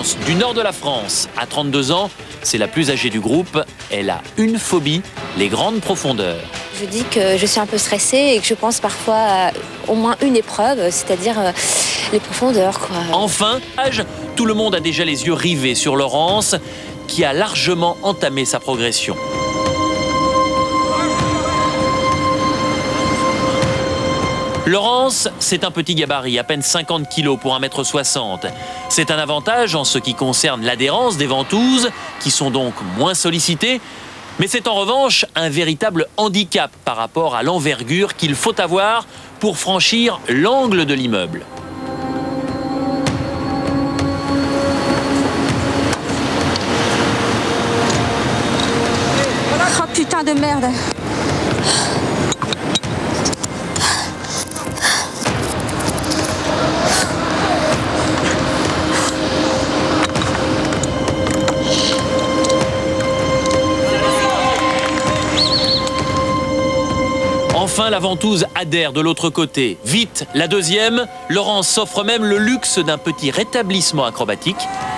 Laurence, du nord de la France, a 32 ans. C'est la plus âgée du groupe. Elle a une phobie, les grandes profondeurs. Je dis que je suis un peu stressée et que je pense parfois à au moins une épreuve, c'est-à-dire les profondeurs, quoi. Enfin, tout le monde a déjà les yeux rivés sur Laurence, qui a largement entamé sa progression. Laurence, c'est un petit gabarit, à peine 50 kg pour 1,60 m. C'est un avantage en ce qui concerne l'adhérence des ventouses, qui sont donc moins sollicitées. Mais c'est en revanche un véritable handicap par rapport à l'envergure qu'il faut avoir pour franchir l'angle de l'immeuble. Oh putain de merde! Enfin, la ventouse adhère de l'autre côté. Vite, la deuxième. Laurence s'offre même le luxe d'un petit rétablissement acrobatique.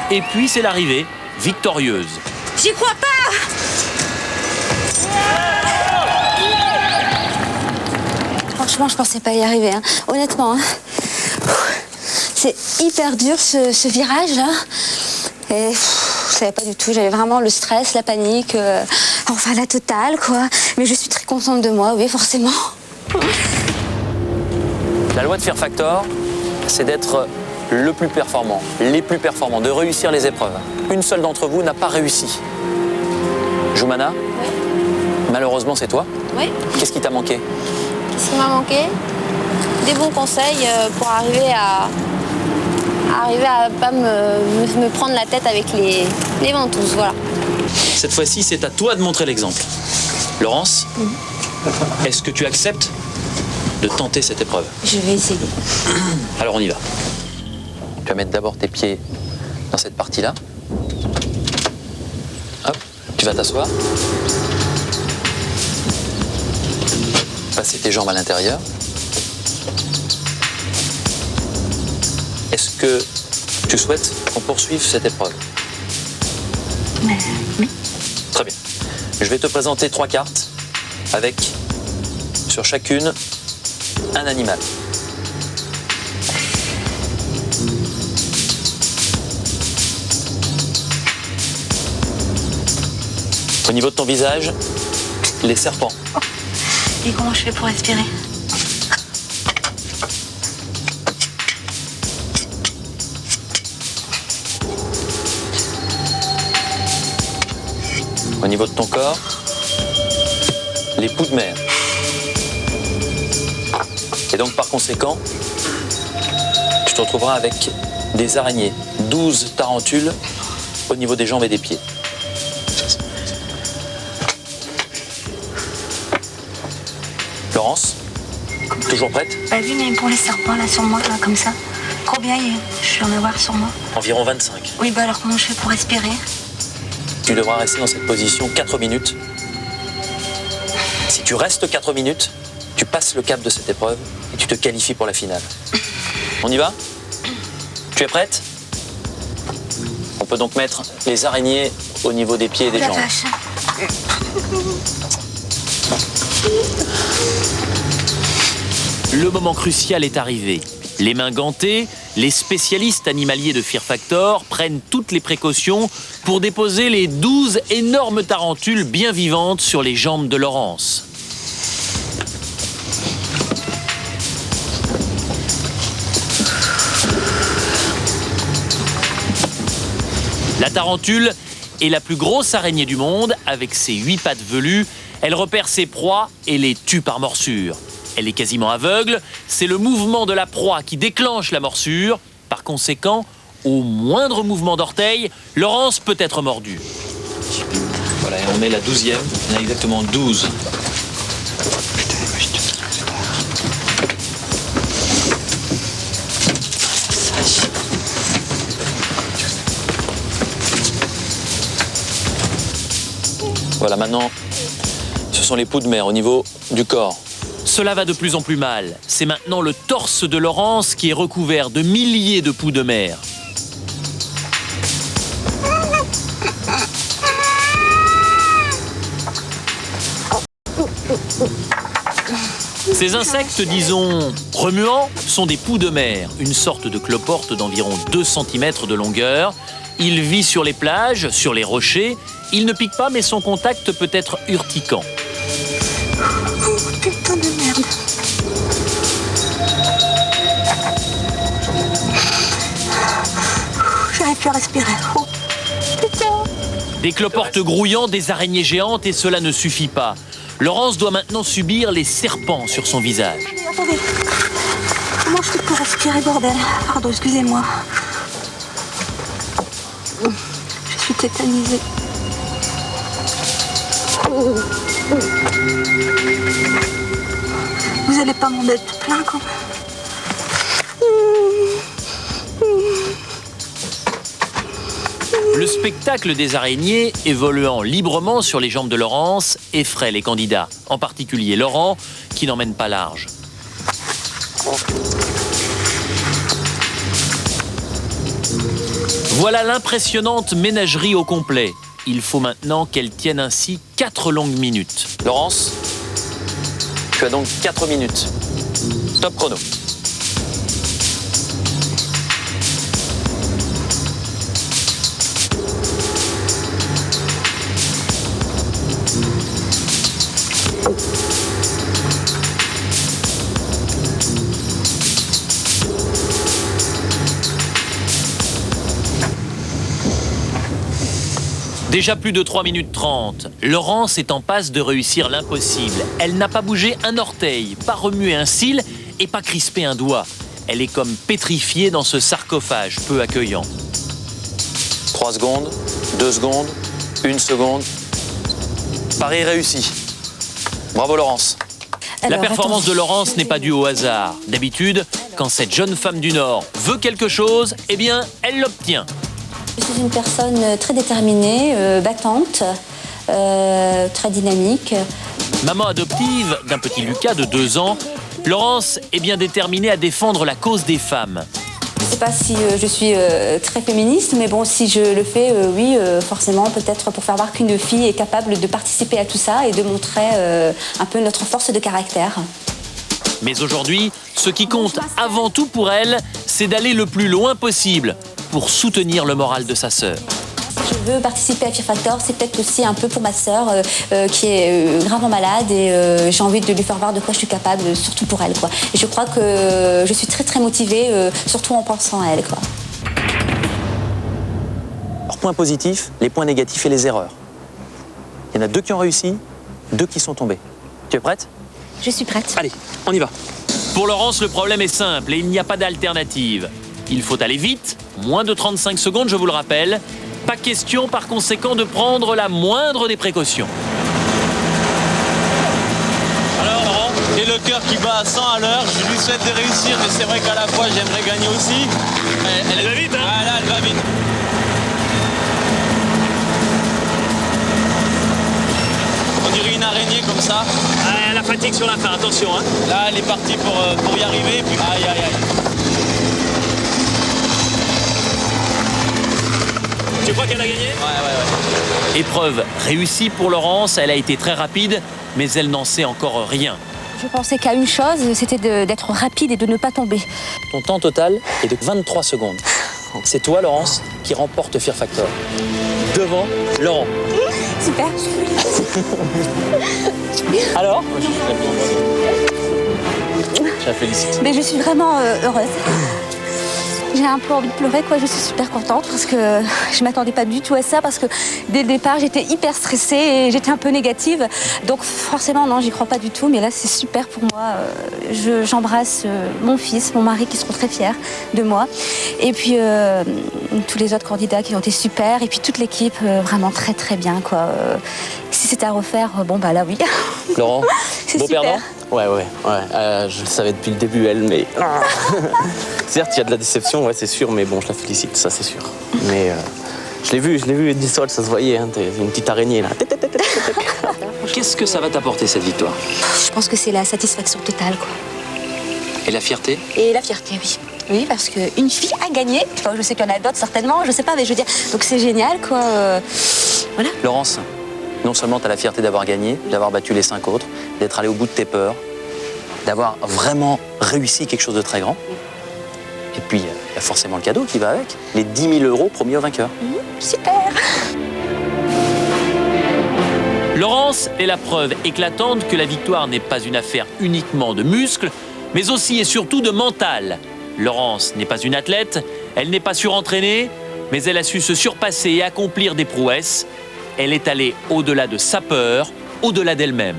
Et puis, c'est l'arrivée, victorieuse. J'y crois pas! Franchement, je pensais pas y arriver, hein. Honnêtement. Hein. C'est hyper dur, ce virage-là. Et je savais pas du tout, j'avais vraiment le stress, la panique, enfin la totale, quoi. Mais je suis très contente de moi, oui, forcément. La loi de Fear Factor, c'est d'être le plus performant, les plus performants, de réussir les épreuves. Une seule d'entre vous n'a pas réussi. Joumana, Oui. Malheureusement, c'est toi. Oui. Qu'est-ce qui t'a manqué? Qu'est-ce qui m'a manqué? Des bons conseils pour arriver à pas me prendre la tête avec les ventouses, voilà. Cette fois-ci, c'est à toi de montrer l'exemple. Laurence, est-ce que tu acceptes de tenter cette épreuve? Je vais essayer. Alors on y va. Tu vas mettre d'abord tes pieds dans cette partie-là. Hop, tu vas t'asseoir. Passer tes jambes à l'intérieur. Est-ce que tu souhaites qu'on poursuive cette épreuve? Oui. Très bien. Je vais te présenter 3 cartes avec, sur chacune, un animal. Au niveau de ton visage, les serpents. Oh. Et comment je fais pour respirer? Au niveau de ton corps, les poux de mer. Et donc par conséquent, tu te retrouveras avec des araignées, 12 tarentules au niveau des jambes et des pieds. Laurence, toujours prête? Bah oui, mais pour les serpents, là, sur moi, là, comme ça. Combien je vais en avoir sur moi? Environ 25. Oui, bah alors comment je fais pour respirer? Tu devras rester dans cette position 4 minutes. Si tu restes 4 minutes, tu passes le cap de cette épreuve et tu te qualifies pour la finale. On y va? Tu es prête? On peut donc mettre les araignées au niveau des pieds et des jambes. Vache. Le moment crucial est arrivé. Les mains gantées, les spécialistes animaliers de Fear Factor prennent toutes les précautions pour déposer les 12 énormes tarentules bien vivantes sur les jambes de Laurence. La tarentule est la plus grosse araignée du monde avec ses 8 pattes velues. Elle repère ses proies et les tue par morsure. Elle est quasiment aveugle, c'est le mouvement de la proie qui déclenche la morsure. Par conséquent, au moindre mouvement d'orteil, Laurence peut être mordue. Voilà, et on met la 12e, il y en a exactement 12. Voilà, maintenant, ce sont les poux de mer au niveau du corps. Cela va de plus en plus mal. C'est maintenant le torse de Laurence qui est recouvert de milliers de poux de mer. Ces insectes, disons, remuants, sont des poux de mer, une sorte de cloporte d'environ 2 cm de longueur. Il vit sur les plages, sur les rochers. Il ne pique pas, mais son contact peut être urticant. Oh, putain de merde. J'arrive plus à respirer. Oh, putain. Des cloportes grouillants, des araignées géantes, et cela ne suffit pas. Laurence doit maintenant subir les serpents sur son visage. Attendez. Comment je fais pour respirer, bordel? Pardon, excusez-moi. Je suis tétanisée. Vous allez pas m'en mettre plein quand même. Le spectacle des araignées, évoluant librement sur les jambes de Laurence, effraie les candidats, en particulier Laurent, qui n'emmène pas large. Voilà l'impressionnante ménagerie au complet. Il faut maintenant qu'elle tienne ainsi 4 longues minutes. Laurence, tu as donc 4 minutes. Top chrono. Déjà plus de 3 minutes 30. Laurence est en passe de réussir l'impossible. Elle n'a pas bougé un orteil, pas remué un cil et pas crispé un doigt. Elle est comme pétrifiée dans ce sarcophage peu accueillant. 3 secondes, 2 secondes, 1 seconde. Pari réussi. Bravo Laurence. La performance de Laurence n'est pas due au hasard. D'habitude, quand cette jeune femme du Nord veut quelque chose, eh bien, elle l'obtient. Je suis une personne très déterminée, battante, très dynamique. Maman adoptive d'un petit Lucas de 2 ans, Laurence est bien déterminée à défendre la cause des femmes. Je ne sais pas si je suis très féministe, mais bon, si je le fais, oui, forcément, peut-être pour faire voir qu'une fille est capable de participer à tout ça et de montrer un peu notre force de caractère. Mais aujourd'hui, ce qui compte avant tout pour elle, c'est d'aller le plus loin possible pour soutenir le moral de sa sœur. Je veux participer à Fear Factor, c'est peut-être aussi un peu pour ma sœur qui est gravement malade et j'ai envie de lui faire voir de quoi je suis capable, surtout pour elle, quoi. Et je crois que je suis très très motivée, surtout en pensant à elle, quoi. Alors, points positifs, les points négatifs et les erreurs. Il y en a 2 qui ont réussi, 2 qui sont tombés. Tu es prête? Je suis prête. Allez, on y va. Pour Laurence, le problème est simple et il n'y a pas d'alternative. Il faut aller vite, moins de 35 secondes, je vous le rappelle. Pas question, par conséquent, de prendre la moindre des précautions. Alors Laurent, j'ai le cœur qui bat à 100 à l'heure, je lui souhaite de réussir, mais c'est vrai qu'à la fois j'aimerais gagner aussi. Elle va vite, hein? Ah là, elle va vite. On dirait une araignée comme ça. Ah, la fatigue sur la fin, attention, hein. Là, elle est partie pour y arriver, puis aïe aïe aïe. Tu crois qu'elle a gagné? Ouais. Épreuve réussie pour Laurence, elle a été très rapide, mais elle n'en sait encore rien. Je pensais qu'à une chose, c'était d'être rapide et de ne pas tomber. Ton temps total est de 23 secondes. C'est toi, Laurence, qui remporte Fear Factor. Devant Laurent. Super. Alors? Je la félicite. Mais je suis vraiment heureuse. J'ai un peu envie de pleurer, quoi. Je suis super contente parce que je m'attendais pas du tout à ça, parce que dès le départ, j'étais hyper stressée et j'étais un peu négative. Donc forcément, non, j'y crois pas du tout. Mais là, c'est super pour moi. J'embrasse mon fils, mon mari qui seront très fiers de moi. Et puis tous les autres candidats qui ont été super. Et puis toute l'équipe, vraiment très très bien, quoi. Si c'était à refaire, bon bah là oui. Laurent, C'est beau super. perdant? Ouais, je le savais depuis le début, elle, mais... Certes, il y a de la déception, ouais, c'est sûr, mais bon, je la félicite, ça, c'est sûr. Mais je l'ai vu du sol, ça se voyait, hein, t'es une petite araignée, là. Qu'est-ce que ça va t'apporter, cette victoire? Je pense que c'est la satisfaction totale, quoi. Et la fierté? Et la fierté, oui. Oui, parce qu'une fille a gagné. Enfin, je sais qu'il y en a d'autres, certainement, je sais pas, mais je veux dire... Donc c'est génial, quoi. Voilà. Laurence, non seulement tu as la fierté d'avoir gagné, d'avoir battu les 5 autres, d'être allé au bout de tes peurs, d'avoir vraiment réussi quelque chose de très grand. Et puis, il y a forcément le cadeau qui va avec, les 10 000 € promis au vainqueur. Super. Laurence est la preuve éclatante que la victoire n'est pas une affaire uniquement de muscles, mais aussi et surtout de mental. Laurence n'est pas une athlète, elle n'est pas surentraînée, mais elle a su se surpasser et accomplir des prouesses. Elle est allée au-delà de sa peur, au-delà d'elle-même.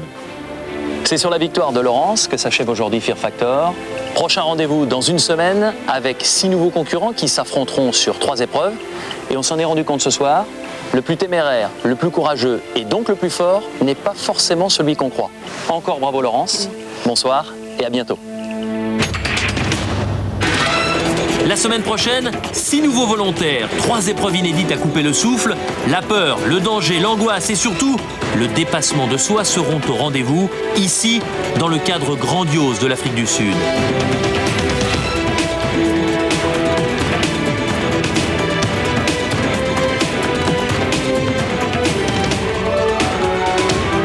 C'est sur la victoire de Laurence que s'achève aujourd'hui Fear Factor. Prochain rendez-vous dans une semaine avec 6 nouveaux concurrents qui s'affronteront sur 3 épreuves. Et on s'en est rendu compte ce soir, le plus téméraire, le plus courageux et donc le plus fort n'est pas forcément celui qu'on croit. Encore bravo Laurence, bonsoir et à bientôt. La semaine prochaine, 6 nouveaux volontaires, 3 épreuves inédites à couper le souffle. La peur, le danger, l'angoisse et surtout le dépassement de soi seront au rendez-vous, ici, dans le cadre grandiose de l'Afrique du Sud.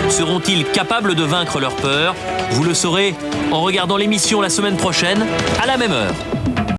Seront-ils capables de vaincre leur peur? Vous le saurez en regardant l'émission la semaine prochaine, à la même heure.